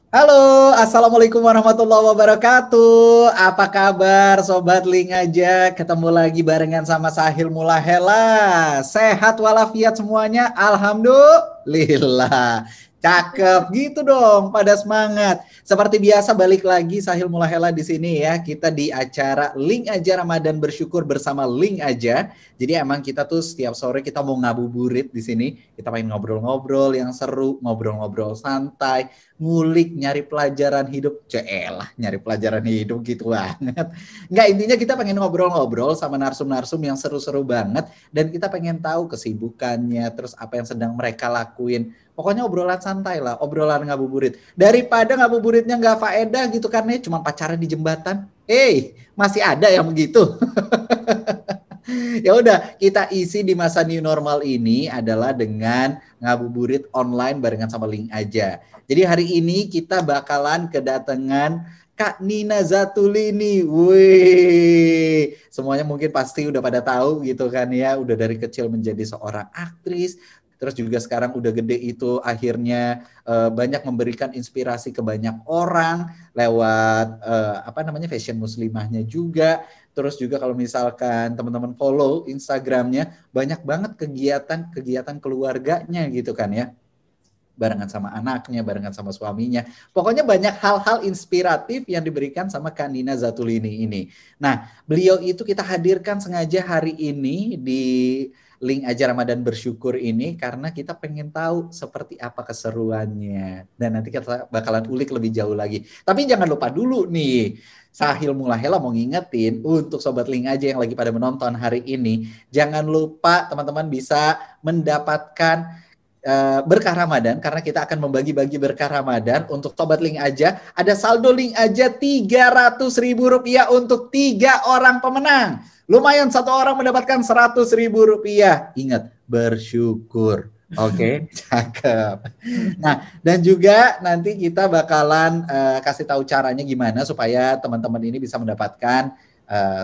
Halo, Assalamualaikum warahmatullahi wabarakatuh. Apa kabar Sobat Link aja? Ketemu lagi barengan sama Sahil Mulahela. Sehat walafiat semuanya? Alhamdulillah. Cakep gitu dong, pada semangat. Seperti biasa balik lagi Sahil Mulahela di sini ya. Kita di acara Link aja Ramadan bersyukur bersama Link aja. Jadi emang kita tuh setiap sore kita mau ngabuburit di sini. Kita pengen ngobrol-ngobrol yang seru, ngobrol-ngobrol santai, ngulik, nyari pelajaran hidup. Ceelah, nyari pelajaran hidup gitu banget. Enggak, intinya kita pengen ngobrol-ngobrol sama narsum-narsum yang seru-seru banget. Dan kita pengen tahu kesibukannya, terus apa yang sedang mereka lakuin. Pokoknya obrolan santai lah, obrolan ngabuburit. Daripada ngabuburitnya nggak faedah gitu kan, cuma pacaran di jembatan. Masih ada yang begitu. Ya udah, kita isi di masa new normal ini adalah dengan ngabuburit online barengan sama Link aja. Jadi hari ini kita bakalan kedatangan Kak Nina Zatulini. Wih, semuanya mungkin pasti udah pada tahu gitu kan ya, udah dari kecil menjadi seorang aktris. Terus juga sekarang udah gede itu akhirnya banyak memberikan inspirasi ke banyak orang lewat fashion muslimahnya juga. Terus juga kalau misalkan teman-teman follow Instagramnya, banyak banget kegiatan-kegiatan keluarganya gitu kan ya. Barengan sama anaknya, barengan sama suaminya. Pokoknya banyak hal-hal inspiratif yang diberikan sama Kak Nina Zatulini ini. Nah, beliau itu kita hadirkan sengaja hari ini di Link aja Ramadan bersyukur ini karena kita pengen tahu seperti apa keseruannya. Dan nanti kita bakalan ulik lebih jauh lagi. Tapi jangan lupa dulu nih, Sahil Mulahela mau ngingetin untuk Sobat Link aja yang lagi pada menonton hari ini, jangan lupa teman-teman bisa mendapatkan berkah Ramadan karena kita akan membagi-bagi berkah Ramadan untuk Sobat Link aja. Ada saldo Link aja Rp300.000 untuk 3 orang pemenang. Lumayan, satu orang mendapatkan Rp100.000. Ingat, bersyukur. Oke, cakep. Nah, dan juga nanti kita bakalan kasih tahu caranya gimana supaya teman-teman ini bisa mendapatkan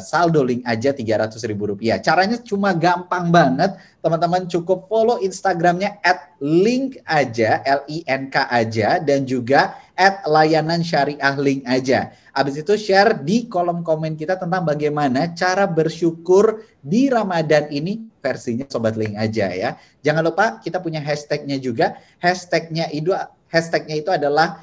saldo Link aja Rp300.000. Caranya cuma gampang banget. Teman-teman cukup follow Instagramnya @linkaja, LINK aja, dan juga @layanansyariahlink aja. Habis itu share di kolom komen kita tentang bagaimana cara bersyukur di Ramadan ini versinya Sobat Link aja ya. Jangan lupa kita punya hashtagnya juga. Hashtagnya itu adalah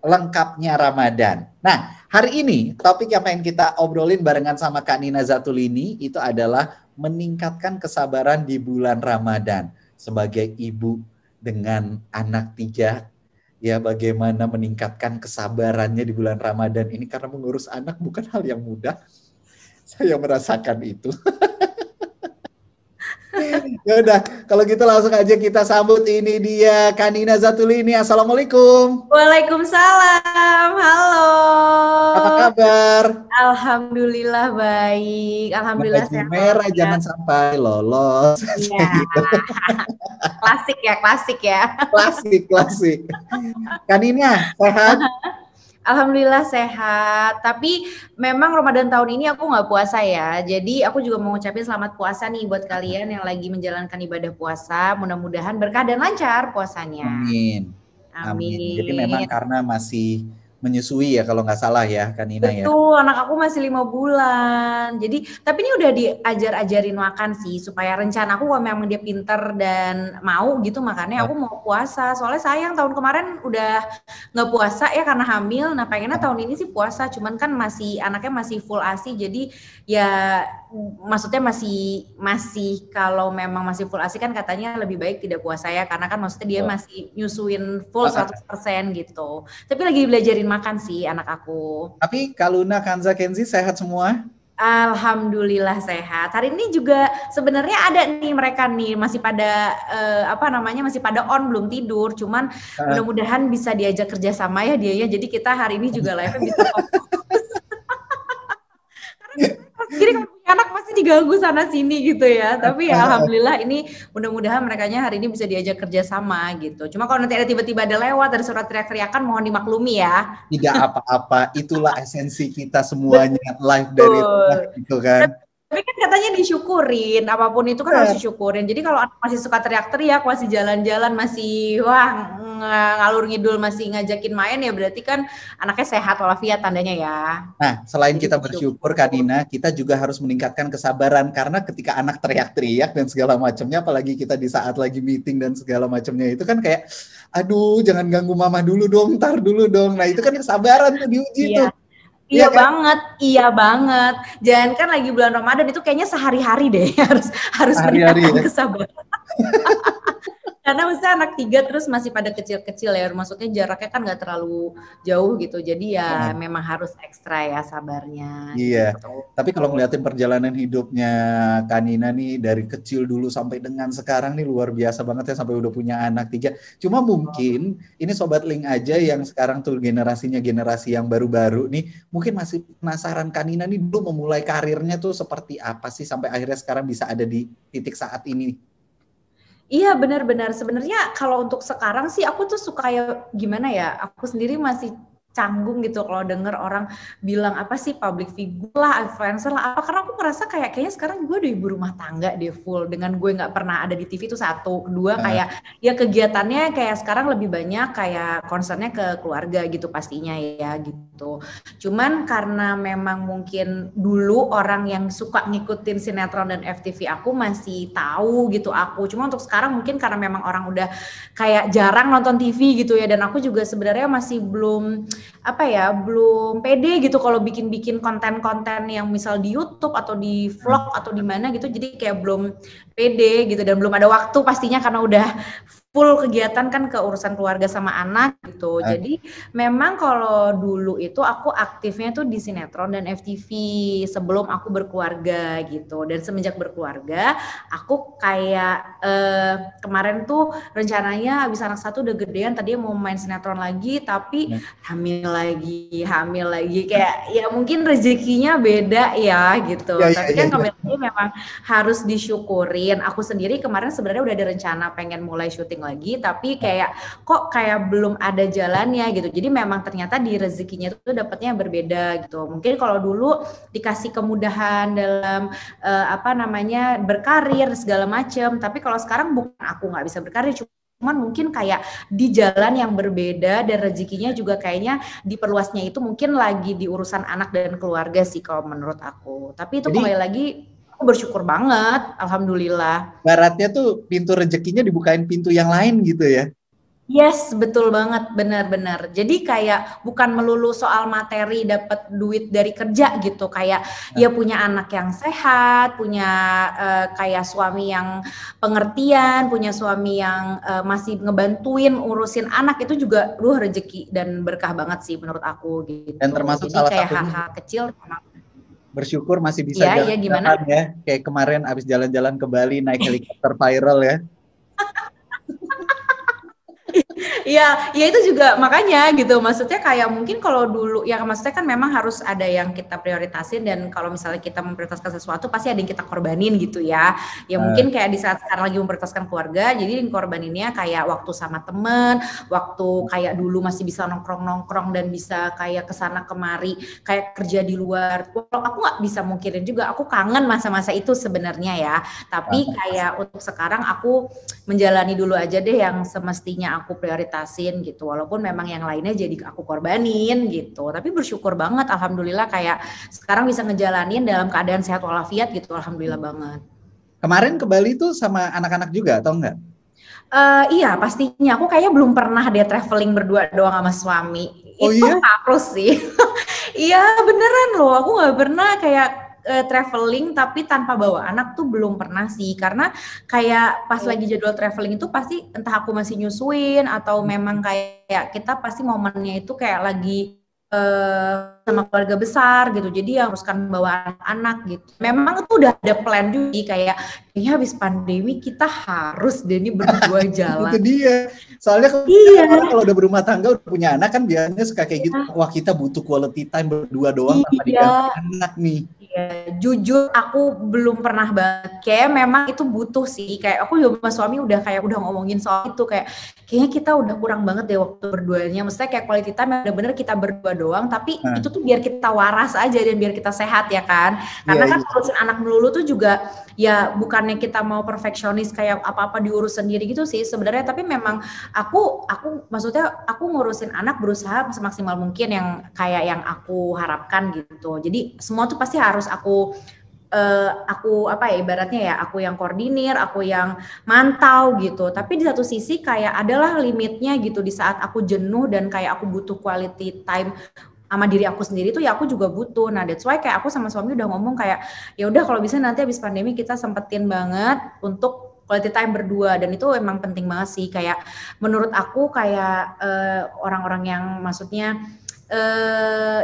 lengkapnya Ramadan. Nah, hari ini topik yang pengen kita obrolin barengan sama Kak Nina Zatulini itu adalah meningkatkan kesabaran di bulan Ramadan. Sebagai ibu dengan anak 3, ya bagaimana meningkatkan kesabarannya di bulan Ramadan ini karena mengurus anak bukan hal yang mudah. Saya merasakan itu. Ya udah, kalau gitu langsung aja kita sambut ini dia Kak Nina Zatulini. Assalamualaikum. Waalaikumsalam, halo. Apa kabar? Alhamdulillah baik, alhamdulillah Baju sehat merah walafiat. jangan sampai lolos. Iya, Gitu. klasik ya, klasik ya. Klasik, klasik. Kak Nina, sehat? Alhamdulillah sehat, tapi memang Ramadan tahun ini aku nggak puasa ya. Jadi aku juga mau ngucapin selamat puasa nih buat kalian yang lagi menjalankan ibadah puasa. Mudah-mudahan berkah dan lancar puasanya. Amin. Amin. Jadi memang Amin. karena masih menyusui ya kalau nggak salah ya, Kak Nina ya. Betul, anak aku masih 5 bulan. Jadi, tapi ini udah diajar-ajarin makan sih, supaya rencana aku kalau memang dia pinter dan mau gitu, makanya aku mau puasa. Soalnya sayang tahun kemarin udah nggak puasa ya karena hamil. Nah, pengennya tahun ini sih puasa, cuman kan anaknya masih full ASI, jadi ya maksudnya masih kalau memang masih full ASI kan katanya lebih baik tidak puasa ya, karena kan maksudnya dia masih nyusuin full 100% gitu. Tapi lagi belajarin makan sih anak aku. Tapi Kaluna, Kanza, Kenzi sehat semua? Alhamdulillah sehat. Hari ini juga sebenarnya ada nih mereka nih masih pada masih pada on belum tidur. Cuman mudah-mudahan bisa diajak kerja sama ya dia ya. Jadi kita hari ini juga live bisa fokus. Jadi kalau punya anak pasti diganggu sana sini gitu ya. Tapi ya alhamdulillah ini mudah-mudahan merekanya hari ini bisa diajak kerja sama gitu. Cuma kalau nanti ada tiba-tiba ada lewat dari surat teriak-teriakan mohon dimaklumi ya. Tidak apa-apa, itulah esensi kita semuanya live dari rumah gitu kan. Tapi kan katanya disyukurin, apapun itu kan harus disyukurin. Jadi kalau anak masih suka teriak-teriak, masih jalan-jalan, masih wah ngalur ngidul, masih ngajakin main, ya berarti kan anaknya sehat walafiat tandanya ya. Nah, selain kita bersyukur Kak Nina, kita juga harus meningkatkan kesabaran, karena ketika anak teriak-teriak dan segala macamnya, apalagi kita di saat lagi meeting dan segala macamnya, itu kan kayak, aduh jangan ganggu mama dulu dong, ntar dulu dong. Nah itu kan kesabaran tuh diuji tuh. Iya kan? Banget, iya banget. Jangan kan lagi bulan Ramadan itu kayaknya sehari-hari deh harus meningkatkan kesabaran. Karena misalnya anak 3 terus masih pada kecil-kecil ya, maksudnya jaraknya kan nggak terlalu jauh gitu, jadi ya memang harus ekstra ya sabarnya. Iya, gitu. Tapi kalau ngeliatin perjalanan hidupnya Kak Nina nih dari kecil dulu sampai dengan sekarang nih luar biasa banget ya, sampai udah punya anak 3. Cuma mungkin ini Sobat Link aja yang sekarang tuh generasinya generasi yang baru-baru nih, mungkin masih penasaran Kak Nina nih dulu memulai karirnya tuh seperti apa sih sampai akhirnya sekarang bisa ada di titik saat ini. Iya benar-benar, sebenarnya kalau untuk sekarang sih aku tuh suka ya gimana ya, aku sendiri masih canggung gitu kalau denger orang bilang apa sih public figure lah, influencer lah, apa, karena aku ngerasa kayaknya sekarang gue udah ibu rumah tangga deh full, dengan gue nggak pernah ada di TV itu 1, 2 kayak ya kegiatannya kayak sekarang lebih banyak kayak concernnya ke keluarga gitu pastinya ya gitu. Cuman karena memang mungkin dulu orang yang suka ngikutin sinetron dan FTV aku masih tahu gitu aku, cuma untuk sekarang mungkin karena memang orang udah kayak jarang nonton TV gitu ya, dan aku juga sebenarnya masih belum pede gitu kalau bikin konten-konten yang misal di YouTube atau di vlog atau di mana gitu, jadi kayak belum pede gitu dan belum ada waktu pastinya karena udah full kegiatan kan ke urusan keluarga sama anak gitu. Jadi memang kalau dulu itu aku aktifnya tuh di sinetron dan FTV sebelum aku berkeluarga gitu. Dan semenjak berkeluarga aku kayak kemarin tuh rencananya abis anak 1 udah gedean, tadinya mau main sinetron lagi tapi hamil lagi kayak ya mungkin rezekinya beda ya gitu. Tapi kan kembali lagi memang harus disyukurin. Aku sendiri kemarin sebenarnya udah ada rencana pengen mulai syuting lagi, tapi kayak belum ada jalannya gitu. Jadi memang ternyata di rezekinya itu dapatnya berbeda gitu. Mungkin kalau dulu dikasih kemudahan dalam berkarir segala macam, tapi kalau sekarang bukan aku nggak bisa berkarir, cuman mungkin kayak di jalan yang berbeda dan rezekinya juga kayaknya diperluasnya itu mungkin lagi di urusan anak dan keluarga sih kalau menurut aku. Tapi itu kembali lagi aku bersyukur banget, alhamdulillah. Baratnya tuh pintu rezekinya dibukain pintu yang lain gitu ya? Yes, betul banget, benar-benar. Jadi kayak bukan melulu soal materi dapat duit dari kerja gitu, kayak ya punya anak yang sehat, punya kayak suami yang pengertian, punya suami yang masih ngebantuin urusin anak, itu juga rezeki dan berkah banget sih menurut aku gitu. Dan termasuk jadi salah kayak satu hal-hal kecil bersyukur masih bisa jalan-jalan ya. Kayak kemarin abis jalan-jalan ke Bali naik helikopter viral ya. Iya, ya itu juga makanya gitu, maksudnya kayak mungkin kalau dulu ya maksudnya kan memang harus ada yang kita prioritasin, dan kalau misalnya kita memprioritaskan sesuatu pasti ada yang kita korbanin gitu ya. Ya mungkin kayak di saat sekarang lagi memprioritaskan keluarga, jadi korbaninnya kayak waktu sama temen, waktu kayak dulu masih bisa nongkrong-nongkrong dan bisa kayak kesana kemari, kayak kerja di luar. Kalau aku nggak bisa mungkirin juga, aku kangen masa-masa itu sebenarnya ya. Tapi kayak untuk sekarang aku menjalani dulu aja deh yang semestinya aku prioritasin gitu, walaupun memang yang lainnya jadi aku korbanin gitu. Tapi bersyukur banget, alhamdulillah kayak sekarang bisa ngejalanin dalam keadaan sehat walafiat gitu, alhamdulillah banget. Kemarin ke Bali tuh sama anak-anak juga atau enggak? Iya pastinya, aku kayaknya belum pernah dia traveling berdua doang sama suami. Oh, itu iya? harus sih. Iya beneran loh, aku nggak pernah kayak traveling tapi tanpa bawa anak tuh belum pernah sih, karena kayak pas lagi jadwal traveling itu pasti entah aku masih nyusuin atau memang kayak kita pasti momennya itu kayak lagi sama keluarga besar gitu, jadi haruskan bawa anak-anak gitu. Memang itu udah ada plan juga, kayaknya habis pandemi kita harus deh nih berdua jalan. Itu dia, soalnya kalau udah berumah tangga udah punya anak kan biasanya suka kayak gitu, wah kita butuh quality time berdua doang tanpa diganggu anak nih. Jujur aku belum pernah banget, kayak memang itu butuh sih, kayak aku juga sama suami udah ngomongin soal itu, kayaknya kita udah kurang banget deh waktu berduanya, maksudnya kayak quality time bener-bener kita berdua doang, tapi itu tuh tuh biar kita waras aja dan biar kita sehat ya kan. Karena kan ngurusin anak melulu tuh juga ya bukannya kita mau perfeksionis kayak apa-apa diurus sendiri gitu sih sebenarnya, tapi memang aku maksudnya aku ngurusin anak berusaha semaksimal mungkin yang kayak yang aku harapkan gitu. Jadi semua tuh pasti harus aku apa ya ibaratnya ya, aku yang koordinir, aku yang mantau gitu. Tapi di satu sisi kayak adalah limitnya gitu, di saat aku jenuh dan kayak aku butuh quality time sama diri aku sendiri tuh ya aku juga butuh. Nah that's why kayak aku sama suami udah ngomong kayak ya udah kalau bisa nanti habis pandemi kita sempetin banget untuk quality time berdua, dan itu emang penting banget sih. Kayak menurut aku kayak orang-orang yang maksudnya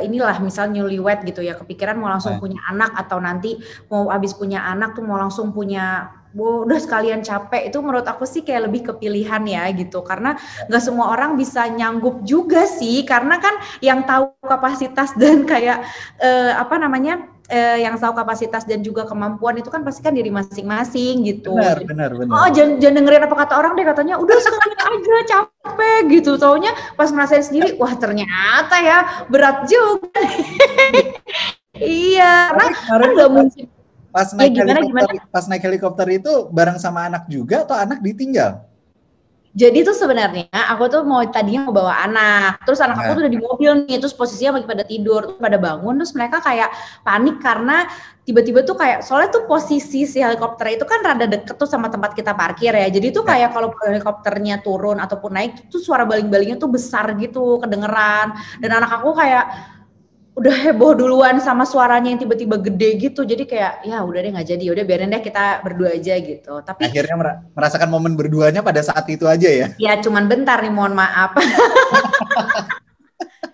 inilah misal newlywed gitu ya, kepikiran mau langsung punya anak atau nanti mau habis punya anak tuh mau langsung punya, udah sekalian capek, itu menurut aku sih kayak lebih kepilihan ya gitu, karena nggak semua orang bisa nyanggup juga sih, karena kan yang tahu kapasitas dan kayak apa namanya yang tahu kapasitas dan juga kemampuan itu kan pasti kan diri masing-masing gitu. Benar. Oh jangan dengerin apa kata orang deh, katanya udah sekalian aja capek gitu, taunya pas ngerasain sendiri wah ternyata ya berat juga. Iya, karena nggak mungkin. Pas naik helikopter itu bareng sama anak juga atau anak ditinggal? Jadi tuh sebenarnya aku tuh tadinya mau bawa anak, terus anak aku tuh udah di mobil nih, terus posisinya lagi pada tidur, terus pada bangun, terus mereka kayak panik karena tiba-tiba tuh kayak, soalnya tuh posisi si helikopter itu kan rada deket tuh sama tempat kita parkir ya, jadi tuh kayak kalau helikopternya turun ataupun naik tuh suara baling-balingnya tuh besar gitu, kedengeran, dan anak aku kayak udah heboh duluan sama suaranya yang tiba-tiba gede gitu, jadi kayak ya udah deh nggak jadi, udah biarin deh kita berdua aja gitu. Tapi akhirnya merasakan momen berduanya pada saat itu aja ya? Ya cuman bentar nih, mohon maaf.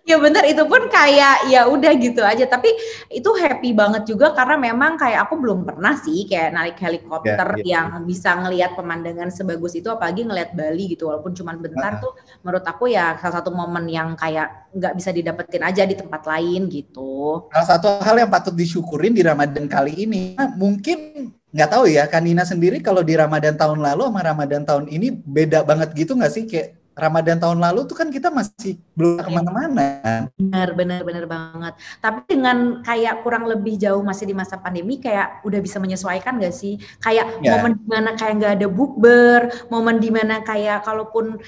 Ya bener, itu pun kayak ya udah gitu aja, tapi itu happy banget juga karena memang kayak aku belum pernah sih kayak naik helikopter yang bisa ngelihat pemandangan sebagus itu, apalagi ngelihat Bali gitu, walaupun cuman bentar tuh menurut aku ya salah satu momen yang kayak nggak bisa didapetin aja di tempat lain gitu. Salah satu hal yang patut disyukurin di Ramadan kali ini, mungkin nggak tahu ya, Kanina sendiri kalau di Ramadan tahun lalu sama Ramadan tahun ini beda banget gitu nggak sih? Kayak Ramadan tahun lalu tuh kan kita masih belum kemana-mana. Benar banget. Tapi dengan kayak kurang lebih jauh masih di masa pandemi, kayak udah bisa menyesuaikan gak sih? Kayak momen dimana kayak nggak ada bukber, momen dimana kayak kalaupun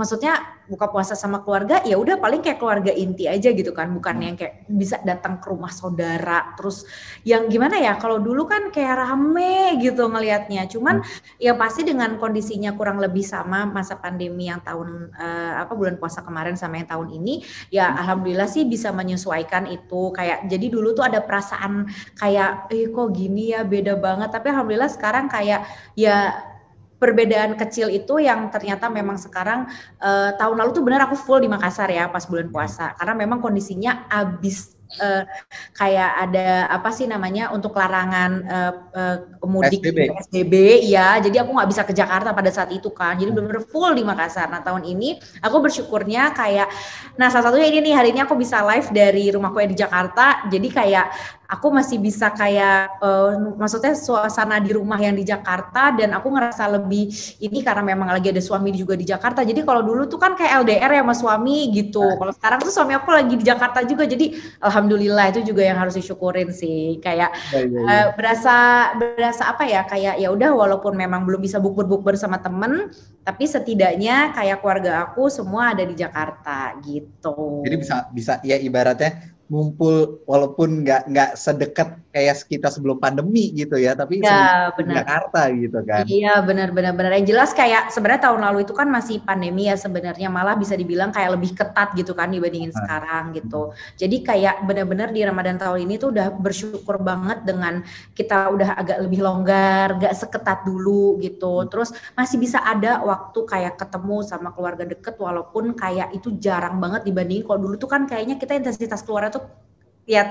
maksudnya buka puasa sama keluarga, ya udah paling kayak keluarga inti aja gitu kan, bukan yang kayak bisa datang ke rumah saudara. Terus yang gimana ya? Kalau dulu kan kayak rame gitu ngelihatnya. Cuman ya pasti dengan kondisinya kurang lebih sama masa pandemi yang tahun bulan puasa kemarin sama yang tahun ini, ya alhamdulillah sih bisa menyesuaikan itu. Kayak jadi dulu tuh ada perasaan kayak kok gini ya, beda banget, tapi alhamdulillah sekarang kayak ya perbedaan kecil itu yang ternyata memang sekarang tahun lalu tuh benar aku full di Makassar ya pas bulan puasa, karena memang kondisinya abis kayak ada apa sih namanya untuk larangan mudik PSBB ya, jadi aku nggak bisa ke Jakarta pada saat itu kan, jadi benar-benar full di Makassar. Nah tahun ini aku bersyukurnya kayak, nah salah satunya ini nih, hari ini aku bisa live dari rumahku yang di Jakarta, jadi kayak aku masih bisa kayak maksudnya suasana di rumah yang di Jakarta, dan aku ngerasa lebih ini karena memang lagi ada suami juga di Jakarta. Jadi kalau dulu tuh kan kayak LDR ya sama suami gitu, kalau sekarang tuh suami aku lagi di Jakarta juga, jadi alhamdulillah itu juga yang harus disyukurin sih. Kayak berasa apa ya, kayak ya udah walaupun memang belum bisa bukber sama temen, tapi setidaknya kayak keluarga aku semua ada di Jakarta gitu. Jadi bisa ya ibaratnya ngumpul walaupun nggak sedekat kayak kita sebelum pandemi gitu ya, tapi ya, di Jakarta gitu kan. Iya benar. Yang jelas kayak sebenarnya tahun lalu itu kan masih pandemi ya, sebenarnya malah bisa dibilang kayak lebih ketat gitu kan dibandingin sekarang gitu. Jadi kayak benar-benar di Ramadan tahun ini tuh udah bersyukur banget dengan kita udah agak lebih longgar, nggak seketat dulu gitu. Terus masih bisa ada waktu kayak ketemu sama keluarga deket, walaupun kayak itu jarang banget dibandingin kalau dulu tuh kan kayaknya kita intensitas keluarnya tuh ya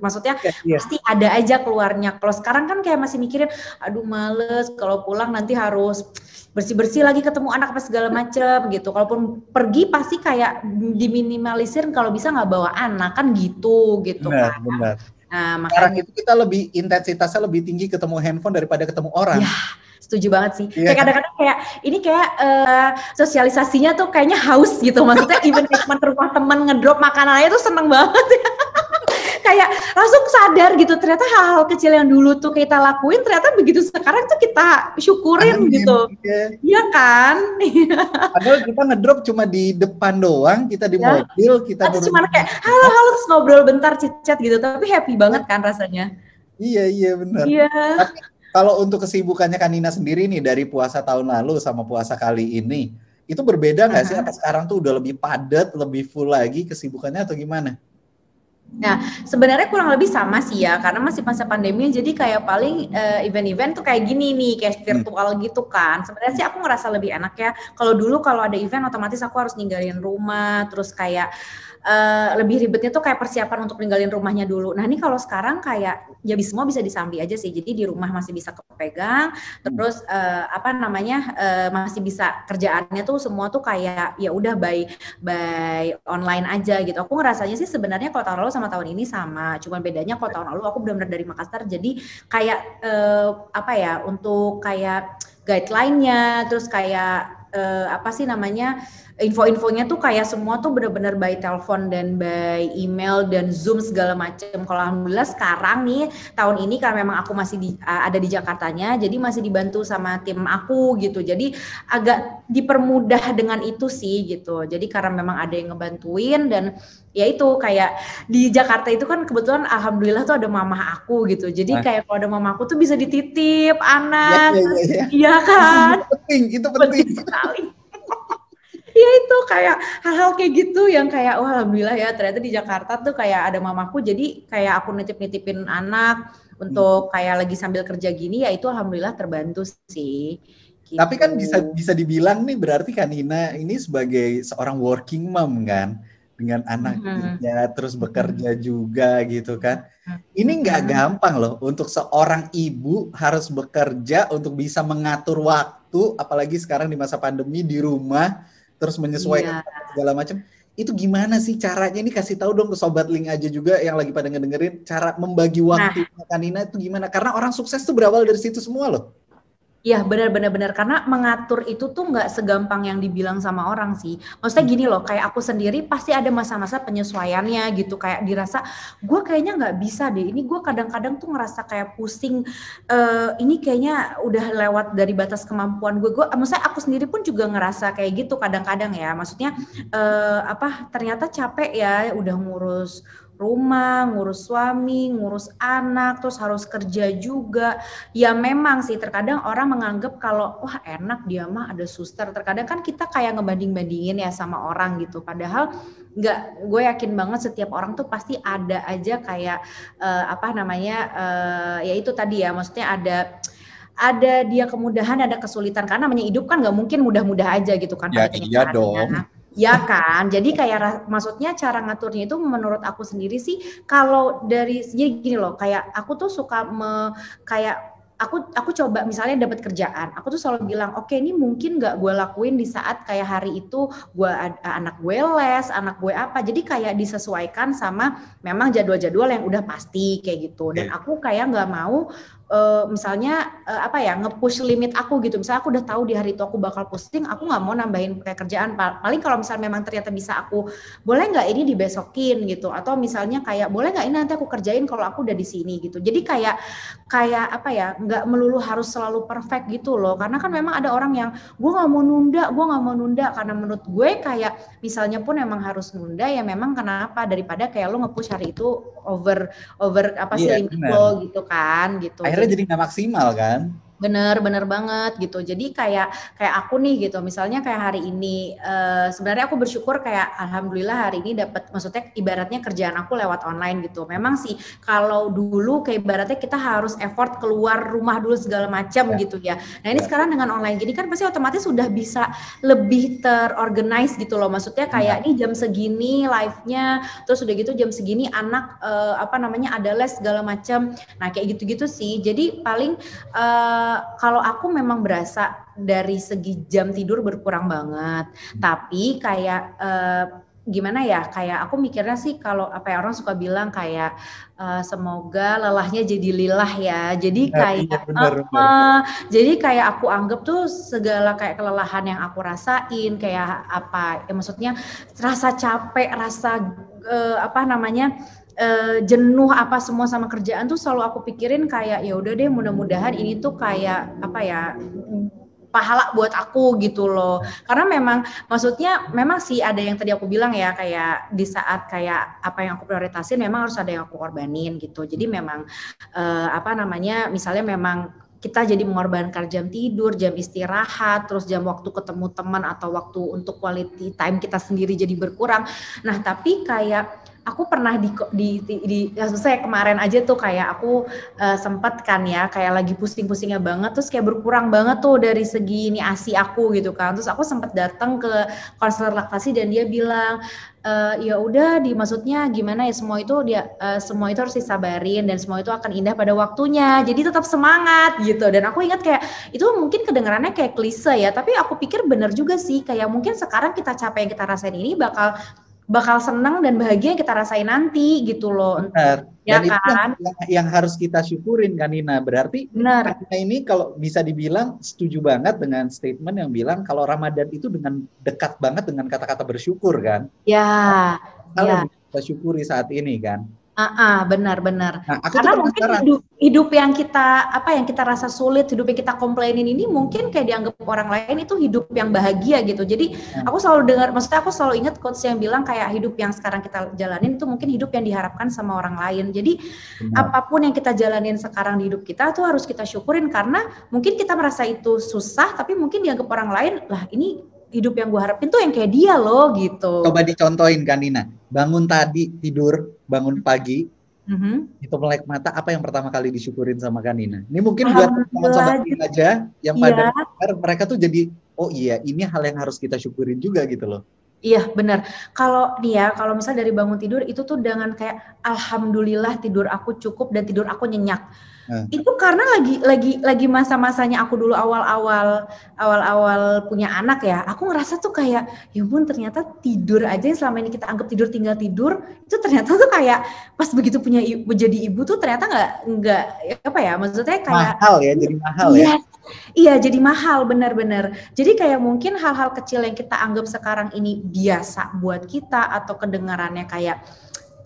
maksudnya pasti ada aja keluarnya. Kalau sekarang kan kayak masih mikirin, aduh males kalau pulang nanti harus bersih-bersih lagi ketemu anak apa segala macem gitu. Kalaupun pergi pasti kayak diminimalisir kalau bisa nggak bawa anak kan gitu benar. Nah, Sekarang makanya itu kita lebih intensitasnya lebih tinggi ketemu handphone daripada ketemu orang. ya, setuju banget sih. Iya Kayak kan? kadang-kadang kayak ini kayak sosialisasinya tuh kayaknya haus gitu. Maksudnya even kayak teman rumah temen ngedrop makanannya tuh seneng banget. Kayak langsung sadar gitu, ternyata hal-hal kecil yang dulu tuh kita lakuin ternyata begitu sekarang tuh kita syukurin Amin, gitu. ya. Iya kan? Padahal kita ngedrop cuma di depan doang, kita di Ya. mobil, kita Atau turun. cuma kayak halo-halo terus ngobrol bentar chat gitu, tapi happy banget kan rasanya. Iya benar. Iya. Tapi kalau untuk kesibukannya Kanina sendiri nih dari puasa tahun lalu sama puasa kali ini, itu berbeda nggak sih? Apa sekarang tuh udah lebih padat, lebih full lagi kesibukannya atau gimana? Nah, sebenarnya kurang lebih sama sih ya, karena masih masa pandemi, jadi kayak paling event-event tuh kayak gini nih, kayak virtual gitu kan. Sebenarnya sih aku ngerasa lebih enak ya. Kalau dulu kalau ada event, otomatis aku harus ninggalin rumah, terus kayak lebih ribetnya tuh kayak persiapan untuk ninggalin rumahnya dulu. Nah, ini kalau sekarang kayak ya semua bisa disambi aja sih. Jadi di rumah masih bisa kepegang, terus masih bisa kerjaannya tuh semua tuh kayak ya udah by online aja gitu. Aku ngerasanya sih sebenarnya kalau tahun lalu sama tahun ini sama. Cuman bedanya kalau tahun lalu aku benar-benar dari Makassar, jadi kayak untuk kayak guideline-nya, terus kayak info-infonya tuh kayak semua tuh benar-benar by telepon dan by email dan Zoom segala macam. Kalau alhamdulillah sekarang nih tahun ini karena memang aku masih ada di Jakartanya, jadi masih dibantu sama tim aku gitu. Jadi agak dipermudah dengan itu sih gitu. Jadi karena memang ada yang ngebantuin dan ya itu kayak di Jakarta itu kan kebetulan alhamdulillah tuh ada mamah aku gitu. Jadi kayak kalau ada mama aku tuh bisa dititip anak. Iya kan? Itu penting sekali. Ya itu kayak hal-hal kayak gitu yang kayak wah alhamdulillah ya ternyata di Jakarta tuh kayak ada mamaku, jadi kayak aku nitip-nitipin anak untuk kayak lagi sambil kerja gini, ya itu alhamdulillah terbantu sih. Gitu. Tapi kan bisa dibilang nih berarti Kanina ini sebagai seorang working mom kan, dengan anaknya terus bekerja juga gitu kan. Ini nggak gampang loh untuk seorang ibu harus bekerja untuk bisa mengatur waktu, apalagi sekarang di masa pandemi di rumah, terus menyesuaikan segala macam. Itu gimana sih caranya? Ini kasih tahu dong ke Sobat Link aja juga yang lagi pada ngedengerin cara membagi waktu Kanina itu gimana? Karena orang sukses tuh berawal dari situ semua loh. Iya benar karena mengatur itu tuh nggak segampang yang dibilang sama orang sih. Maksudnya gini loh, kayak aku sendiri pasti ada masa-masa penyesuaiannya gitu, kayak dirasa gue kayaknya nggak bisa deh, ini gue kadang-kadang tuh ngerasa kayak pusing, ini kayaknya udah lewat dari batas kemampuan gue. Maksudnya aku sendiri pun juga ngerasa kayak gitu kadang-kadang ya, maksudnya ternyata capek ya udah ngurus rumah, ngurus suami, ngurus anak, terus harus kerja juga. Ya memang sih terkadang orang menganggap kalau wah enak dia mah ada suster. Terkadang kan kita kayak ngebanding-bandingin ya sama orang gitu. Padahal enggak, gue yakin banget setiap orang tuh pasti ada aja kayak ya itu tadi ya, maksudnya ada dia kemudahan, ada kesulitan, karena namanya hidup kan nggak mungkin mudah-mudah aja gitu kan. Ya iya dong. Ya kan, jadi kayak maksudnya cara ngaturnya itu menurut aku sendiri sih kalau dari gini loh, kayak aku tuh suka aku coba misalnya dapat kerjaan, aku tuh selalu bilang oke, ini mungkin nggak gue lakuin di saat kayak hari itu anak gue les, anak gue apa, jadi kayak disesuaikan sama memang jadwal-jadwal yang udah pasti kayak gitu. Dan aku kayak nggak mau nge-push limit aku gitu. Misalnya aku udah tahu di hari itu aku bakal posting, aku nggak mau nambahin kayak kerjaan. Paling kalau misalnya memang ternyata bisa aku, boleh nggak ini dibesokin gitu, atau misalnya kayak boleh nggak ini nanti aku kerjain kalau aku udah di sini gitu. Jadi kayak nggak melulu harus selalu perfect gitu loh, karena kan memang ada orang yang gue nggak mau nunda karena menurut gue kayak misalnya pun emang harus nunda ya memang kenapa, daripada kayak lo nge-push hari itu over limit lo gitu kan gitu. Akhirnya jadi nggak maksimal kan? Bener banget gitu. Jadi kayak aku nih gitu, misalnya kayak hari ini sebenarnya aku bersyukur kayak alhamdulillah hari ini dapat, maksudnya ibaratnya kerjaan aku lewat online gitu. Memang sih kalau dulu kayak ibaratnya kita harus effort keluar rumah dulu segala macam gitu ya. Nah ini sekarang dengan online gini kan pasti otomatis sudah bisa lebih terorganize gitu loh. Maksudnya kayak ini jam segini live-nya, terus udah gitu jam segini anak ada les segala macam. Nah kayak gitu-gitu sih. Jadi paling kalau aku memang berasa dari segi jam tidur berkurang banget, tapi kayak gimana ya, kayak aku mikirnya sih kalau apa ya, orang suka bilang kayak semoga lelahnya jadi lilah ya. Jadi Nah, kayak iya benar benar. jadi kayak aku anggap tuh segala kayak kelelahan yang aku rasain kayak apa ya, maksudnya rasa capek, rasa apa namanya jenuh apa semua sama kerjaan tuh selalu aku pikirin kayak ya udah deh, mudah-mudahan ini tuh kayak apa ya, pahala buat aku gitu loh. Karena memang maksudnya memang sih ada yang tadi aku bilang ya, kayak di saat kayak apa yang aku prioritasin memang harus ada yang aku korbanin gitu. Jadi memang apa namanya, misalnya memang kita jadi mengorbankan jam tidur, jam istirahat, terus jam waktu ketemu teman atau waktu untuk quality time kita sendiri jadi berkurang. Nah, tapi kayak aku pernah saya kemarin aja tuh kayak aku sempat kan ya kayak lagi pusing-pusingnya banget, terus kayak berkurang banget tuh dari segi ini ASI aku gitu kan. Terus aku sempat datang ke konselor laktasi dan dia bilang ya udah, maksudnya gimana ya, semua itu semua itu harus disabarin dan semua itu akan indah pada waktunya. Jadi tetap semangat gitu. Dan aku ingat kayak itu mungkin kedengarannya kayak klise ya, tapi aku pikir bener juga sih, kayak mungkin sekarang kita capek yang kita rasain ini bakal senang dan bahagia yang kita rasain nanti gitu loh. Benar. Ya Dan itu kan? yang harus kita syukurin kan Nina. Berarti Benar. kita ini kalau bisa dibilang setuju banget dengan statement yang bilang kalau Ramadan itu dengan dekat banget dengan kata-kata bersyukur kan. Ya, Hal ya. yang kita syukuri saat ini kan. Benar-benar. Nah, aku tuh Karena mungkin penasaran. hidup yang kita rasa sulit, hidup yang kita komplainin ini mungkin kayak dianggap orang lain itu hidup yang bahagia gitu. Jadi aku selalu dengar, maksudnya aku selalu ingat quotes yang bilang kayak hidup yang sekarang kita jalanin itu mungkin hidup yang diharapkan sama orang lain. Jadi apapun yang kita jalanin sekarang di hidup kita tuh harus kita syukurin, karena mungkin kita merasa itu susah, tapi mungkin dianggap orang lain, lah ini hidup yang gue harapin tuh yang kayak dia loh gitu. Coba dicontohin kan Nina. Bangun tadi tidur, bangun pagi, itu melek mata, apa yang pertama kali disyukurin sama Kanina? Ini mungkin buat teman sobat aja yang pada mereka tuh jadi, oh iya ini hal yang harus kita syukurin juga gitu loh. Iya benar. Kalau kalau misalnya dari bangun tidur itu tuh dengan kayak alhamdulillah tidur aku cukup dan tidur aku nyenyak. Itu karena lagi masa-masanya aku dulu awal-awal punya anak ya, aku ngerasa tuh kayak ya ampun, ternyata tidur aja yang selama ini kita anggap tidur tinggal tidur, itu ternyata tuh kayak pas begitu jadi ibu tuh ternyata nggak apa ya, maksudnya kayak mahal ya, jadi mahal ya. Iya, jadi mahal, benar-benar. Jadi kayak mungkin hal-hal kecil yang kita anggap sekarang ini biasa buat kita atau kedengarannya kayak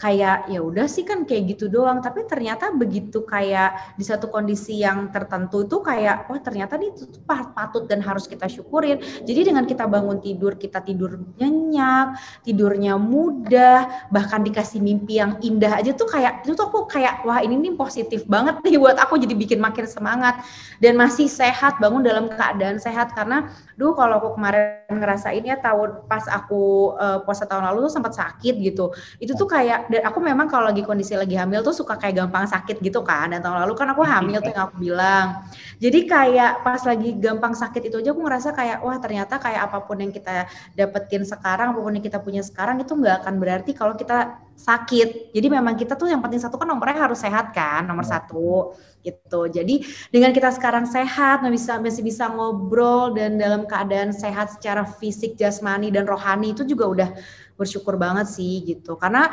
ya udah sih kan kayak gitu doang, tapi ternyata begitu kayak di satu kondisi yang tertentu itu kayak wah ternyata ini tuh patut dan harus kita syukurin. Jadi dengan kita bangun tidur, kita tidur nyenyak, tidurnya mudah, bahkan dikasih mimpi yang indah aja tuh kayak itu tuh aku kayak wah ini nih positif banget nih buat aku, jadi bikin makin semangat dan masih sehat, bangun dalam keadaan sehat. Karena kalau aku kemarin ngerasain ya tahun pas aku puasa tahun lalu tuh sempat sakit gitu. Itu tuh kayak, dan aku memang kalau lagi kondisi lagi hamil tuh suka kayak gampang sakit gitu kan. Dan tahun lalu kan aku hamil tuh yang aku bilang. Jadi kayak pas lagi gampang sakit itu aja aku ngerasa kayak wah ternyata kayak apapun yang kita dapetin sekarang, apapun yang kita punya sekarang itu nggak akan berarti kalau kita sakit. Jadi memang kita tuh yang penting satu kan nomornya harus sehat kan, nomor satu gitu. Jadi dengan kita sekarang sehat, masih bisa ngobrol dan dalam keadaan sehat secara fisik, jasmani dan rohani, itu juga udah bersyukur banget sih gitu. Karena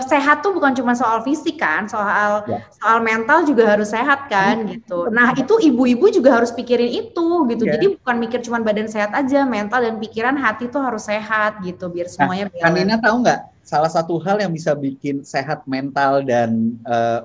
sehat tuh bukan cuma soal fisik kan, soal mental juga harus sehat kan gitu. Nah, itu ibu-ibu juga harus pikirin itu gitu. Jadi bukan mikir cuma badan sehat aja, mental dan pikiran, hati tuh harus sehat gitu biar semuanya balance. Kanina tahu nggak salah satu hal yang bisa bikin sehat mental dan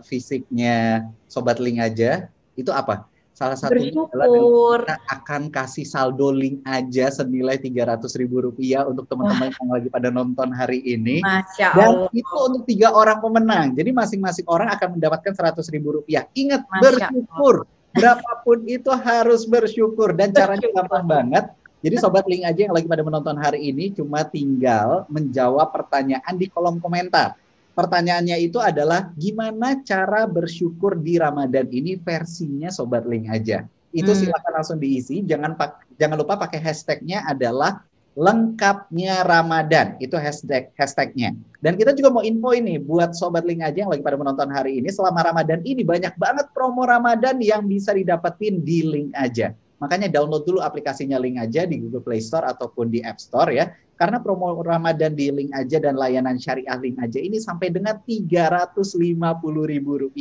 fisiknya Sobat Link aja itu apa? Salah satunya adalah kita akan kasih saldo Link aja senilai Rp300.000 untuk teman-teman yang lagi pada nonton hari ini. Masya Allah. Dan itu untuk 3 orang pemenang. Jadi masing-masing orang akan mendapatkan Rp100.000. Ingat, bersyukur. Berapapun itu harus bersyukur. Dan caranya gampang banget. Jadi Sobat Link aja yang lagi pada menonton hari ini cuma tinggal menjawab pertanyaan di kolom komentar. Pertanyaannya itu adalah gimana cara bersyukur di Ramadan ini versinya Sobat Link aja. Itu silakan langsung diisi. Jangan lupa pakai hashtagnya adalah lengkapnya Ramadan. Itu hashtagnya. Dan kita juga mau info ini buat Sobat Link aja yang lagi pada menonton hari ini. Selama Ramadan ini banyak banget promo Ramadan yang bisa didapetin di Link aja. Makanya download dulu aplikasinya Link Aja di Google Play Store ataupun di App Store ya. Karena promo Ramadan di Link Aja dan layanan syariah Link Aja ini sampai dengan Rp350.000.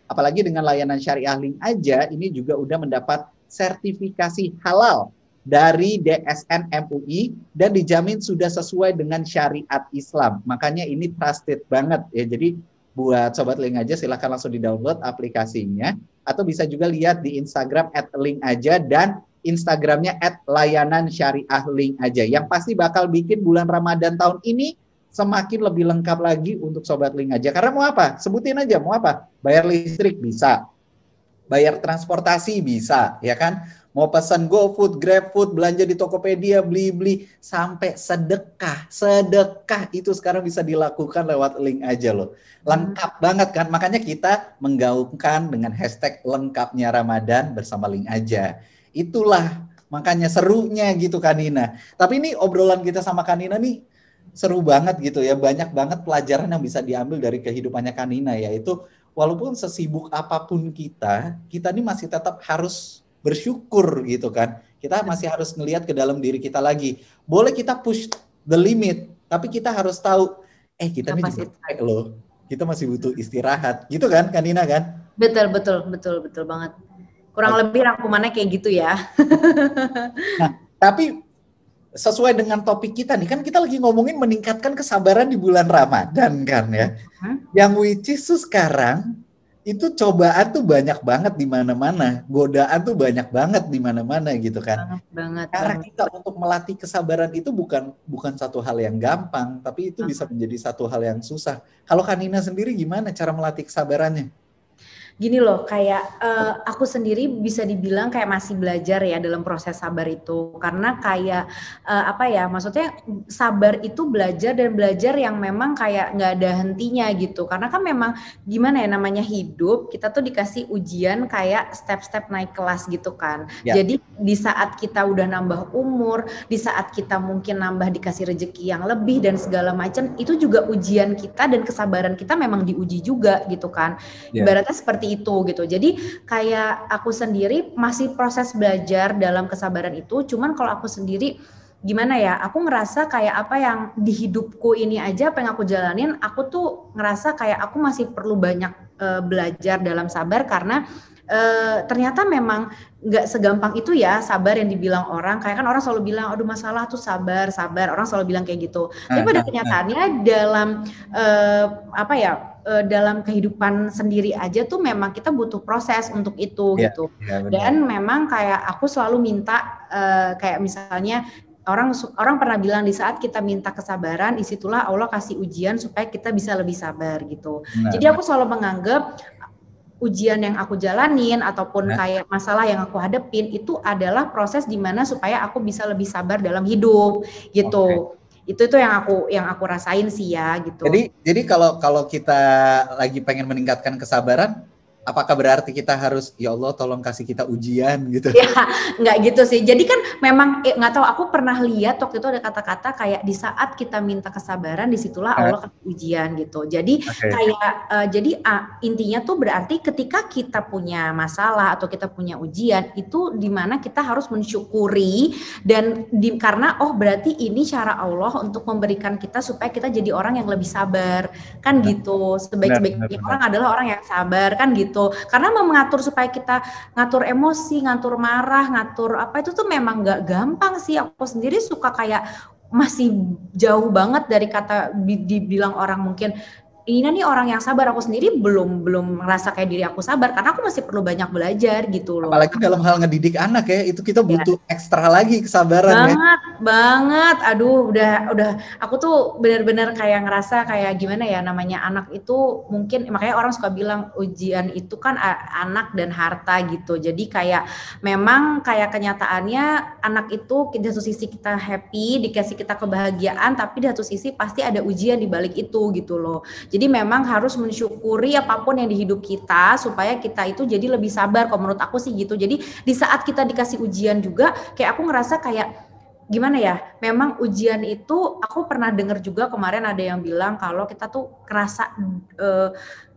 Apalagi dengan layanan syariah Link Aja ini juga udah mendapat sertifikasi halal dari DSN MUI dan dijamin sudah sesuai dengan syariat Islam. Makanya ini trusted banget ya. Jadi buat Sobat Link Aja silahkan langsung di-download aplikasinya atau bisa juga lihat di Instagram @linkaja dan Instagramnya @layanan_syariah_link_aja. Yang pasti bakal bikin bulan Ramadan tahun ini semakin lebih lengkap lagi untuk Sobat Link Aja. Karena mau apa? Sebutin aja mau apa? Bayar listrik bisa, bayar transportasi bisa, ya kan? Mau pesan GoFood, GrabFood, belanja di Tokopedia, beli-beli, sampai sedekah itu sekarang bisa dilakukan lewat Link Aja loh. Lengkap banget kan? Makanya kita menggaungkan dengan hashtag lengkapnya Ramadan bersama Link Aja. Itulah makanya serunya gitu Kanina. Tapi ini obrolan kita sama Kanina nih seru banget gitu ya. Banyak banget pelajaran yang bisa diambil dari kehidupannya Kanina, yaitu walaupun sesibuk apapun kita ini masih tetap harus bersyukur gitu kan. Kita masih harus ngelihat ke dalam diri kita lagi. Boleh kita push the limit, tapi kita harus tahu, kita ini juga capek loh. Kita masih butuh istirahat, gitu kan Kanina kan? Betul banget. Kurang lebih rangkumannya kayak gitu ya. Nah, tapi sesuai dengan topik kita nih, kan kita lagi ngomongin meningkatkan kesabaran di bulan Ramadan kan ya. Yang which is sekarang itu cobaan tuh banyak banget di mana-mana, godaan tuh banyak banget di mana-mana gitu kan. Banget. Cara kita untuk melatih kesabaran itu bukan satu hal yang gampang, tapi itu bisa menjadi satu hal yang susah. Kalau Kanina sendiri gimana cara melatih kesabarannya? Gini loh, kayak aku sendiri bisa dibilang kayak masih belajar ya dalam proses sabar itu. Karena kayak maksudnya sabar itu belajar dan belajar yang memang kayak nggak ada hentinya gitu. Karena kan memang gimana ya namanya hidup, kita tuh dikasih ujian kayak step-step naik kelas gitu kan. Ya. Jadi di saat kita udah nambah umur, di saat kita mungkin nambah dikasih rezeki yang lebih dan segala macam, itu juga ujian kita dan kesabaran kita memang diuji juga gitu kan. Ya. Ibaratnya seperti itu gitu. Jadi kayak aku sendiri masih proses belajar dalam kesabaran itu. Cuman kalau aku sendiri gimana ya, aku ngerasa kayak apa yang di hidupku ini aja apa yang aku jalanin, aku tuh ngerasa kayak aku masih perlu banyak belajar dalam sabar karena ternyata memang nggak segampang itu ya sabar yang dibilang orang. Kayak kan orang selalu bilang, aduh masalah tuh sabar, orang orang selalu bilang kayak gitu. Tapi pada kenyataannya dalam dalam kehidupan sendiri aja tuh memang kita butuh proses untuk itu gitu. Dan memang kayak aku selalu minta kayak misalnya orang pernah bilang di saat kita minta kesabaran, disitulah Allah kasih ujian supaya kita bisa lebih sabar gitu. Jadi aku selalu menganggap ujian yang aku jalanin ataupun kayak masalah yang aku hadepin itu adalah proses di mana supaya aku bisa lebih sabar dalam hidup gitu. Itu yang aku rasain sih ya gitu. Jadi kalau kita lagi pengen meningkatkan kesabaran, apakah berarti kita harus ya Allah tolong kasih kita ujian gitu? Ya nggak gitu sih. Jadi kan memang nggak tahu, aku pernah lihat waktu itu ada kata-kata kayak di saat kita minta kesabaran disitulah Allah kasih ujian gitu. Jadi intinya tuh berarti ketika kita punya masalah atau kita punya ujian itu dimana kita harus mensyukuri dan karena berarti ini cara Allah untuk memberikan kita supaya kita jadi orang yang lebih sabar kan gitu. Sebaik-baiknya orang adalah orang yang sabar kan gitu. Karena mau mengatur supaya kita ngatur emosi, ngatur marah, ngatur apa itu tuh memang nggak gampang sih. Aku sendiri suka kayak masih jauh banget dari kata dibilang orang mungkin ini nih orang yang sabar. Aku sendiri belum ngerasa kayak diri aku sabar karena aku masih perlu banyak belajar gitu loh. Apalagi dalam hal ngedidik anak ya, itu kita butuh ekstra lagi kesabaran banget. Aduh, udah aku tuh benar-benar kayak ngerasa kayak gimana ya namanya anak itu mungkin makanya orang suka bilang ujian itu kan anak dan harta gitu. Jadi kayak memang kayak kenyataannya anak itu di satu sisi kita happy, dikasih kita kebahagiaan, tapi di satu sisi pasti ada ujian di balik itu gitu loh. Jadi memang harus mensyukuri apapun yang di hidup kita supaya kita itu jadi lebih sabar. Kalau menurut aku sih gitu. Jadi di saat kita dikasih ujian juga kayak aku ngerasa kayak gimana ya, memang ujian itu aku pernah dengar juga kemarin ada yang bilang kalau kita tuh kerasa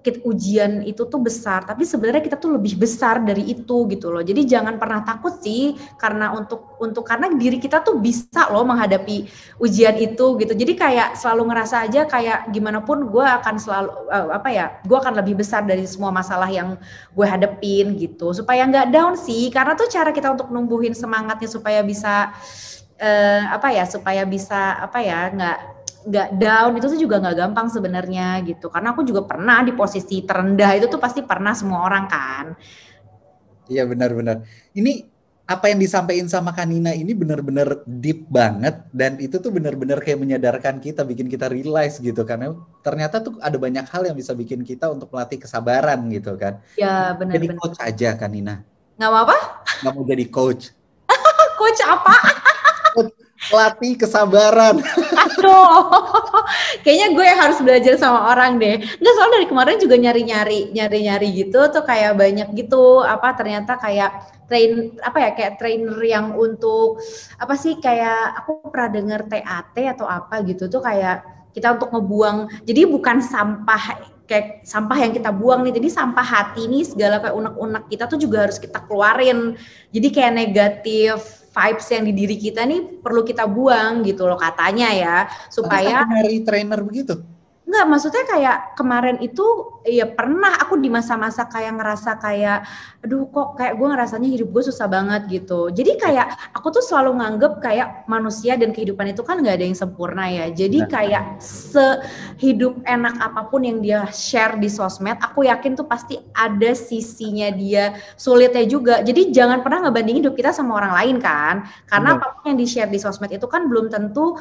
ujian itu tuh besar, tapi sebenarnya kita tuh lebih besar dari itu gitu loh. Jadi jangan pernah takut sih, karena karena diri kita tuh bisa loh menghadapi ujian itu gitu. Jadi kayak selalu ngerasa aja kayak gimana pun gue akan selalu gue akan lebih besar dari semua masalah yang gue hadepin gitu. Supaya nggak down sih, karena tuh cara kita untuk numbuhin semangatnya supaya bisa supaya bisa nggak down itu tuh juga nggak gampang sebenarnya gitu, karena aku juga pernah di posisi terendah itu tuh pasti pernah semua orang kan. Iya benar-benar. Ini apa yang disampaikan sama Kanina ini benar-benar deep banget, dan itu tuh benar-benar kayak menyadarkan kita, bikin kita realize gitu, karena ternyata tuh ada banyak hal yang bisa bikin kita untuk melatih kesabaran gitu kan. Ya benar. Jadi coach aja Kanina. Nggak apa-apa? Nggak mau jadi coach. Coach apa? Pelatih kesabaran. Aduh, kayaknya gue yang harus belajar sama orang deh. Nggak, soalnya dari kemarin juga nyari-nyari gitu tuh kayak banyak gitu, ternyata kayak kayak trainer yang untuk kayak aku pernah dengar TAT atau apa gitu tuh, kayak kita untuk ngebuang, jadi bukan sampah kayak sampah yang kita buang nih, jadi sampah hati nih, segala kayak unek-unek kita tuh juga harus kita keluarin. Jadi kayak negatif vibes yang di diri kita nih perlu kita buang gitu loh katanya ya, supaya dari trainer begitu. Enggak, maksudnya kayak kemarin itu ya pernah aku di masa-masa kayak ngerasa kayak aduh kok kayak gue ngerasanya hidup gue susah banget gitu. Jadi kayak aku tuh selalu nganggep kayak manusia dan kehidupan itu kan nggak ada yang sempurna ya. Jadi kayak sehidup enak apapun yang dia share di sosmed, aku yakin tuh pasti ada sisinya dia sulitnya juga. Jadi jangan pernah ngebandingin hidup kita sama orang lain kan. Karena apapun yang di share di sosmed itu kan belum tentu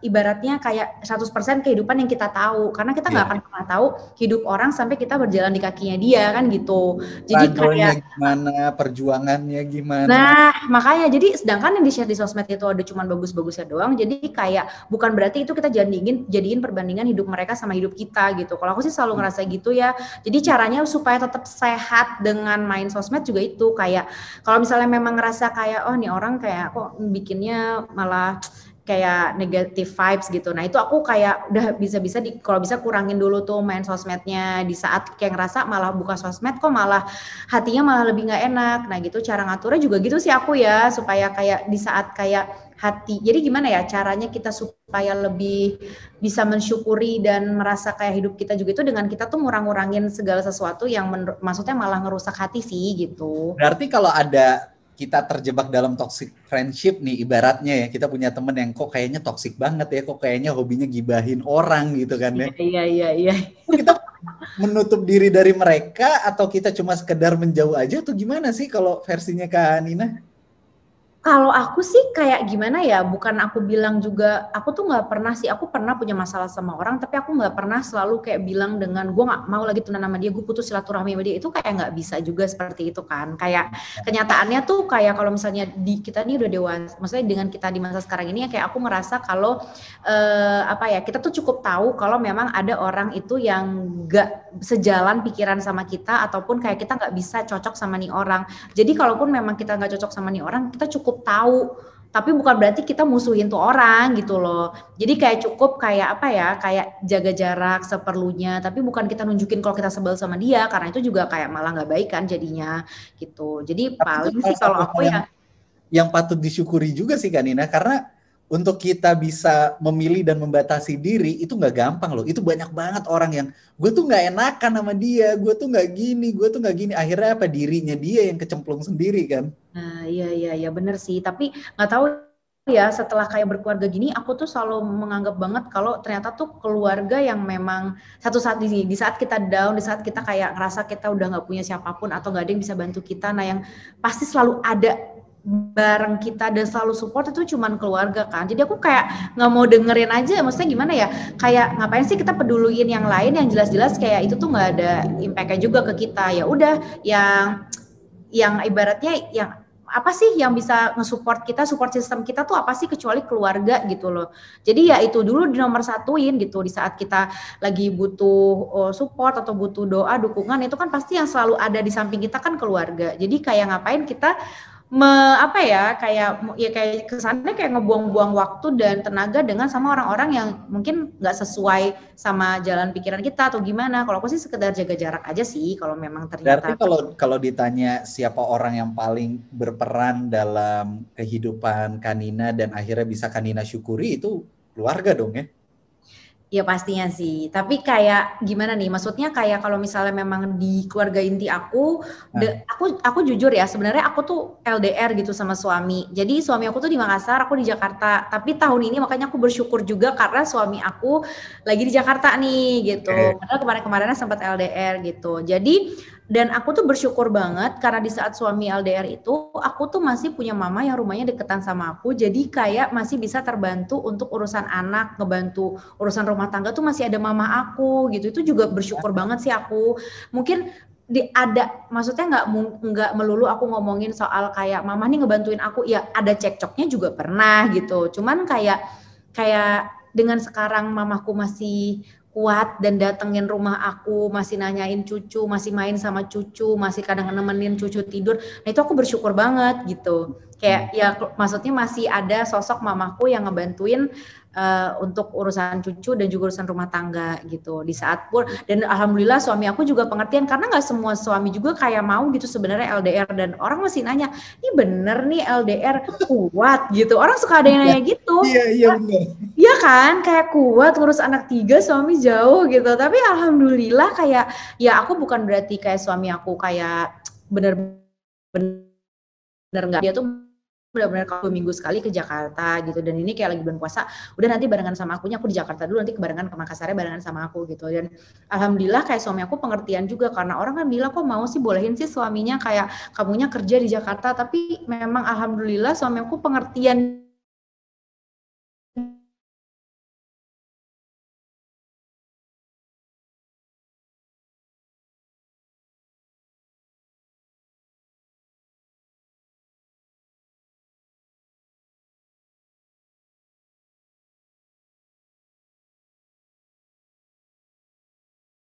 ibaratnya kayak 100% kehidupan yang kita tahu. Karena kita nggak akan pernah tahu hidup orang sampai kita berjalan di kakinya dia kan gitu. Jadi kayak gimana, perjuangannya gimana. Nah, makanya jadi sedangkan yang di-share di sosmed itu ada cuman bagus-bagusnya doang. Jadi kayak bukan berarti itu kita jadiin perbandingan hidup mereka sama hidup kita gitu. Kalau aku sih selalu ngerasa gitu ya. Jadi caranya supaya tetap sehat dengan main sosmed juga itu kayak kalau misalnya memang ngerasa kayak oh nih orang kayak kok bikinnya malah kayak negative vibes gitu. Nah itu aku kayak udah bisa-bisa kalau bisa kurangin dulu tuh main sosmednya. Di saat kayak ngerasa malah buka sosmed kok malah hatinya malah lebih gak enak. Nah gitu cara ngaturnya juga gitu sih aku ya. Supaya kayak di saat kayak hati. Jadi gimana ya caranya kita supaya lebih bisa mensyukuri dan merasa kayak hidup kita juga itu dengan kita tuh ngurang-ngurangin segala sesuatu yang maksudnya malah ngerusak hati sih gitu. Berarti kalau ada kita terjebak dalam toxic friendship nih, ibaratnya ya kita punya temen yang kok kayaknya toxic banget ya, kok kayaknya hobinya gibahin orang gitu kan ya. Iya. Kita menutup diri dari mereka atau kita cuma sekedar menjauh aja atau gimana sih kalau versinya Kak Nina? Kalau aku sih kayak gimana ya, bukan aku bilang juga, aku tuh nggak pernah sih, aku pernah punya masalah sama orang, tapi aku nggak pernah selalu kayak bilang dengan gue nggak mau lagi temenan sama dia, gue putus silaturahmi sama dia, itu kayak nggak bisa juga seperti itu kan. Kayak kenyataannya tuh kayak kalau misalnya kita nih udah dewasa, maksudnya dengan kita di masa sekarang ini ya kayak aku ngerasa kalau kita tuh cukup tahu kalau memang ada orang itu yang nggak sejalan pikiran sama kita, ataupun kayak kita nggak bisa cocok sama nih orang. Jadi kalaupun memang kita nggak cocok sama nih orang, kita cukup tahu, tapi bukan berarti kita musuhin tuh orang gitu loh. Jadi kayak cukup kayak kayak jaga jarak seperlunya, tapi bukan kita nunjukin kalau kita sebel sama dia, karena itu juga kayak malah nggak baik kan jadinya gitu. Jadi paling sih kalau aku yang patut disyukuri juga sih Kak Nina, karena untuk kita bisa memilih dan membatasi diri itu nggak gampang loh. Itu banyak banget orang yang gue tuh nggak enakan sama dia, gue tuh nggak gini. Akhirnya dirinya dia yang kecemplung sendiri kan. Nah iya bener sih. Tapi nggak tahu ya, setelah kayak berkeluarga gini, aku tuh selalu menganggap banget kalau ternyata tuh keluarga yang memang satu saat di saat kita down, di saat kita kayak ngerasa kita udah nggak punya siapapun atau nggak ada yang bisa bantu kita, nah yang pasti selalu ada bareng kita dan selalu support itu cuman keluarga kan. Jadi aku kayak nggak mau dengerin aja, maksudnya gimana ya, kayak ngapain sih kita peduliin yang lain yang jelas-jelas kayak itu tuh nggak ada impact-nya juga ke kita. Ya udah yang ibaratnya yang apa sih yang bisa nge-support kita, support system kita tuh apa sih kecuali keluarga gitu loh. Jadi ya itu dulu di nomor satuin gitu, di saat kita lagi butuh support atau butuh doa, dukungan, itu kan pasti yang selalu ada di samping kita kan keluarga. Jadi kayak ngapain kita apa ya, kayak kesannya kayak ngebuang-buang waktu dan tenaga dengan sama orang-orang yang mungkin nggak sesuai sama jalan pikiran kita atau gimana. Kalau aku sih sekedar jaga jarak aja sih kalau memang Berarti ternyata. kalau ditanya siapa orang yang paling berperan dalam kehidupan Kanina dan akhirnya bisa Kanina syukuri, itu keluarga dong ya? Ya pastinya sih, tapi kayak gimana nih, maksudnya kayak kalau misalnya memang di keluarga inti aku, aku jujur ya, sebenarnya aku tuh LDR gitu sama suami. Jadi suami aku tuh di Makassar, aku di Jakarta. Tapi tahun ini makanya aku bersyukur juga karena suami aku lagi di Jakarta nih gitu. Padahal kemarin-kemarinnya sempat LDR gitu. Jadi dan aku tuh bersyukur banget karena di saat suami LDR itu, aku tuh masih punya mama yang rumahnya deketan sama aku. Jadi kayak masih bisa terbantu untuk urusan anak, ngebantu urusan rumah tangga tuh masih ada mama aku gitu. Itu juga bersyukur banget sih aku. Mungkin maksudnya nggak melulu aku ngomongin soal kayak mama nih ngebantuin aku, ya ada cekcoknya juga pernah gitu. Cuman kayak dengan sekarang mamaku masih kuat dan datengin rumah aku, masih nanyain cucu, masih main sama cucu, masih kadang nemenin cucu tidur. Nah itu aku bersyukur banget gitu. Kayak ya maksudnya masih ada sosok mamaku yang ngebantuin untuk urusan cucu dan juga urusan rumah tangga gitu di saat pun. Dan alhamdulillah suami aku juga pengertian karena nggak semua suami juga kayak mau gitu sebenarnya LDR, dan orang masih nanya, ini bener nih LDR kuat gitu. Orang suka ada yang nanya gitu. Iya bener. Iya kan, kayak kuat ngurus anak 3, suami jauh gitu. Tapi alhamdulillah kayak ya aku bukan berarti kayak suami aku kayak bener-bener nggak, dia tuh benar-benar kalau 2 minggu sekali ke Jakarta gitu. Dan ini kayak lagi bulan puasa, udah nanti barengan sama akunya, aku di Jakarta dulu, nanti barengan ke Makassarnya barengan sama aku gitu. Dan alhamdulillah kayak suami aku pengertian juga, karena orang kan bilang kok mau sih bolehin sih suaminya kayak kamunya kerja di Jakarta, tapi memang alhamdulillah suami aku pengertian.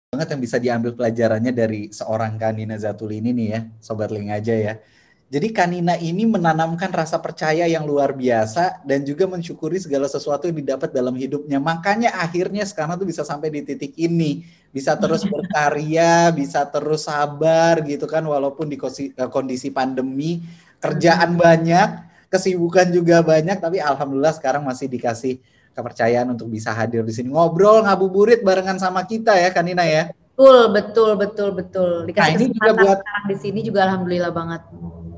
Banget yang bisa diambil pelajarannya dari seorang Kanina Zatuli ini nih ya, Sobat Link aja ya. Jadi Kanina ini menanamkan rasa percaya yang luar biasa dan juga mensyukuri segala sesuatu yang didapat dalam hidupnya. Makanya akhirnya sekarang tuh bisa sampai di titik ini. Bisa terus berkarya, bisa terus sabar gitu kan, walaupun di kondisi pandemi, kerjaan banyak, kesibukan juga banyak, tapi alhamdulillah sekarang masih dikasih kepercayaan untuk bisa hadir di sini. Ngobrol, ngabuburit barengan sama kita ya Kanina ya. Betul. Dikasih Nah, ini juga kesempatan sekarang di sini juga alhamdulillah banget.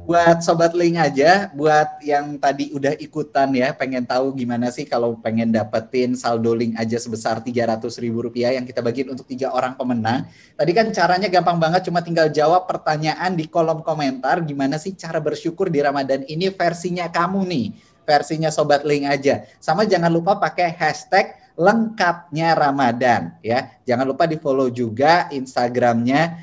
Buat Sobat Link aja, buat yang tadi udah ikutan ya, pengen tahu gimana sih kalau pengen dapetin saldo Link aja sebesar Rp300.000 yang kita bagiin untuk 3 orang pemenang. Tadi kan caranya gampang banget, cuma tinggal jawab pertanyaan di kolom komentar, gimana sih cara bersyukur di Ramadan ini versinya kamu nih, versinya Sobat Link aja. Sama jangan lupa pakai hashtag lengkapnya Ramadan ya. Jangan lupa di follow juga Instagramnya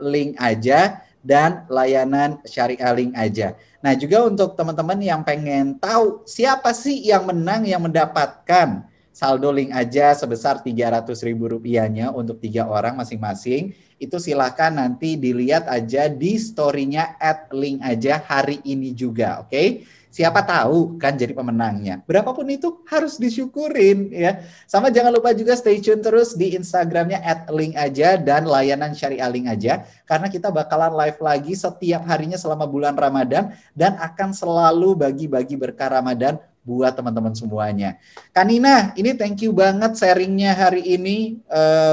@linkaja dan layanan Syariah Link aja. Nah juga untuk teman-teman yang pengen tahu siapa sih yang menang, yang mendapatkan saldo Link aja sebesar Rp300.000-nya untuk 3 orang masing-masing, itu silahkan nanti dilihat aja di story-nya @linkaja hari ini juga, oke? Siapa tahu kan jadi pemenangnya. Berapapun itu harus disyukurin ya. Sama jangan lupa juga stay tune terus di Instagramnya @linkaja dan layanan Syariah Link aja. Karena kita bakalan live lagi setiap harinya selama bulan Ramadan dan akan selalu bagi-bagi berkah Ramadan buat teman-teman semuanya. Kanina, ini thank you banget sharingnya hari ini.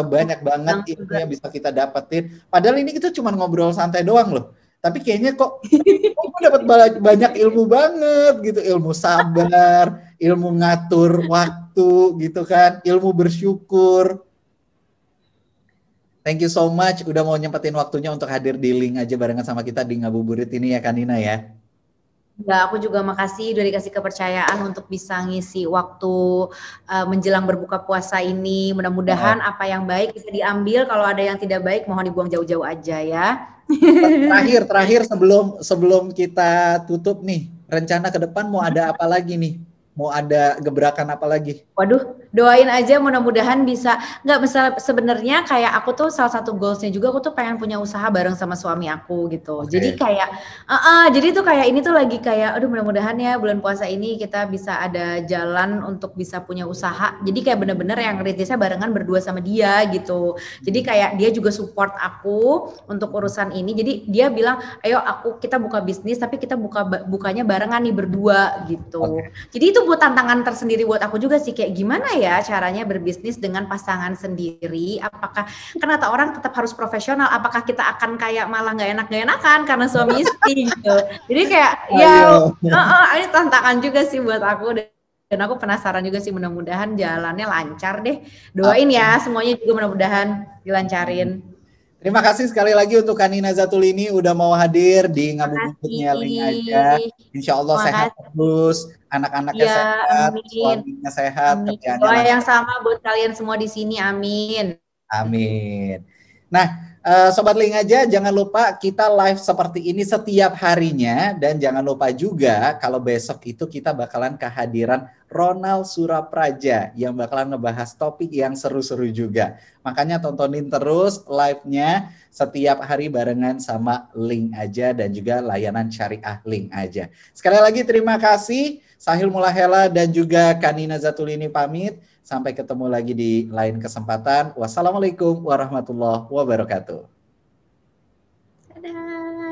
Banyak banget ilmu yang bisa kita dapetin. Padahal ini kita cuma ngobrol santai doang loh. Tapi kayaknya kok dapat banyak ilmu banget gitu, ilmu sabar, ilmu ngatur waktu gitu kan, ilmu bersyukur. Thank you so much udah mau nyempetin waktunya untuk hadir di Link aja barengan sama kita di ngabuburit ini ya Kanina ya. Ya, aku juga makasih udah dikasih kepercayaan untuk bisa ngisi waktu menjelang berbuka puasa ini. Mudah-mudahan apa yang baik bisa diambil, kalau ada yang tidak baik mohon dibuang jauh-jauh aja ya. Terakhir sebelum kita tutup nih, rencana ke depan mau ada apa lagi nih? Mau ada gebrakan apa lagi? Waduh, doain aja mudah-mudahan bisa. Nggak bisa, sebenarnya kayak aku tuh salah satu goalsnya juga aku tuh pengen punya usaha bareng sama suami aku gitu. Jadi kayak, jadi tuh kayak ini tuh lagi kayak, aduh mudah-mudahan ya bulan puasa ini kita bisa ada jalan untuk bisa punya usaha. Jadi kayak bener-bener yang rintisnya barengan berdua sama dia gitu. Jadi kayak dia juga support aku untuk urusan ini. Jadi dia bilang, ayo kita buka bisnis tapi kita bukanya barengan nih berdua gitu. Jadi itu buat tantangan tersendiri buat aku juga sih, kayak gimana ya caranya berbisnis dengan pasangan sendiri. Apakah, karena kata orang tetap harus profesional, apakah kita akan kayak malah nggak enakan karena suami istri gitu. Jadi kayak ini tantangan juga sih buat aku, dan aku penasaran juga sih, mudah-mudahan jalannya lancar deh. Doain ya semuanya juga mudah-mudahan dilancarin. Terima kasih sekali lagi untuk Kanina Zatulini udah mau hadir di Ngabuburitnya Link Aja. Insya Allah sehat terus, anak-anaknya sehat, suaminya sehat, kerjaannya doa yang sama buat kalian semua di sini, amin. Amin. Nah, Sobat Link Aja, jangan lupa kita live seperti ini setiap harinya, dan jangan lupa juga kalau besok itu kita bakalan kehadiran Ronald Surapraja yang bakalan ngebahas topik yang seru-seru juga. Makanya tontonin terus live-nya setiap hari barengan sama Link Aja dan juga layanan syariah Link Aja. Sekali lagi terima kasih Sahil Mulahela dan juga Kanina Zatulini pamit. Sampai ketemu lagi di lain kesempatan. Wassalamualaikum warahmatullahi wabarakatuh. Dadah.